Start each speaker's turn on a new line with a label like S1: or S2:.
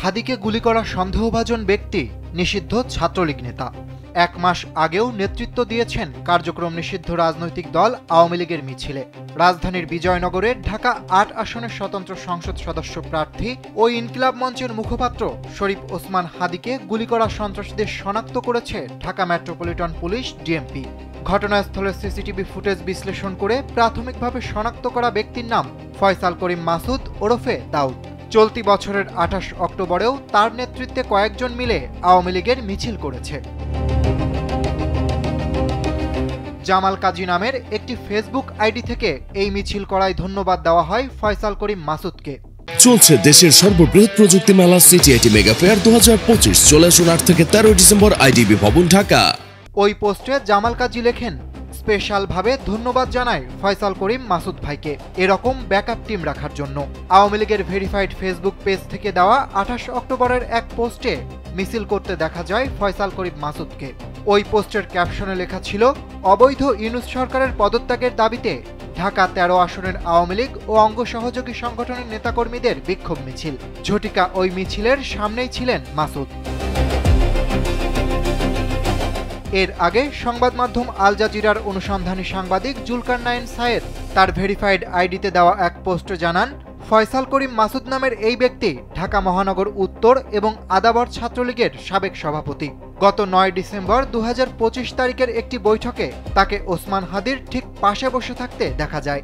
S1: হাদিকে গুলি করা সন্দেহভাজন ব্যক্তি নিষিদ্ধ ছাত্রলীগ নেতা। 1 মাস আগেও নেতৃত্ব দিয়েছেন কার্যক্রম নিষিদ্ধ রাজনৈতিক দল আওয়ামী লীগের মিছিলে। রাজধানীর বিজয়নগরের ঢাকা ৮ আসনের স্বতন্ত্র সংসদ সদস্য প্রার্থী ও ইনকিলাব মঞ্চের মুখপাত্র শরীফ ওসমান হাদিকে গুলি করা সন্ত্রাসীদের শনাক্ত করেছে ঢাকা মেট্রোপলিটন পুলিশ ডিএমপি। ঘটনাস্থলের সিসিটিভি ফুটেজ বিশ্লেষণ করে প্রাথমিকভাবে শনাক্ত করা ব্যক্তির নাম ফয়সাল করিম মাসুদ ওরফে দাউদ। চলতি বছরের ২৮ অক্টোবরেও তার নেতৃত্বে কয়েকজন মিলে আওয়ামী লীগের মিছিল করেছে। জামাল কাজী নামের একটি ফেসবুক আইডি থেকে এই মিছিল করায় ধন্যবাদ দেওয়া হয় ফয়সাল করিম মাসুদকে।
S2: চলছে দেশের সর্ববৃহৎ প্রযুক্তি মেলা সিটিআইটি মেগা ফেয়ার ২০২৫। চলে আসুন ৮ থেকে ১৩ ডিসেম্বর আইডিবি ভবন, ঢাকা।
S1: ওই পোস্টে জামাল কাজী লেখেন, স্পেশালভাবে ধন্যবাদ জানাই ফয়সাল করিম মাসুদ ভাইকে এরকম ব্যাকআপ টিম রাখার জন্য। আওয়ামী লীগের ভেরিফাইড ফেসবুক পেজ থেকে দেওয়া ২৮ অক্টোবরের এক পোস্টে মিছিল করতে দেখা যায় ফয়সাল করিম মাসুদকে। ওই পোস্টের ক্যাপশনে লেখা ছিল, অবৈধ ইউনূস সরকারের পদত্যাগের দাবিতে ঢাকা ১৩ আসনের আওয়ামী লীগ ও অঙ্গ সহযোগী সংগঠনের নেতাকর্মীদের বিক্ষোভ মিছিল। ঝটিকা ওই মিছিলের সামনেই ছিলেন মাসুদ। এর আগে সংবাদ মাধ্যম আল জাজিরার অনুসন্ধানী সাংবাদিক জুলকারনাইন সায়েদ তার ভেরিফাইড আইডিতে দেওয়া এক পোস্টে জানান, ফয়সাল করিম মাসুদ নামের এই ব্যক্তি ঢাকা মহানগর উত্তর এবং আদাবর ছাত্রলীগের সাবেক সভাপতি। গত ৯ ডিসেম্বর ২০২৫ তারিখের একটি বৈঠকে তাকে ওসমান হাদির ঠিক পাশে বসে থাকতে দেখা যায়।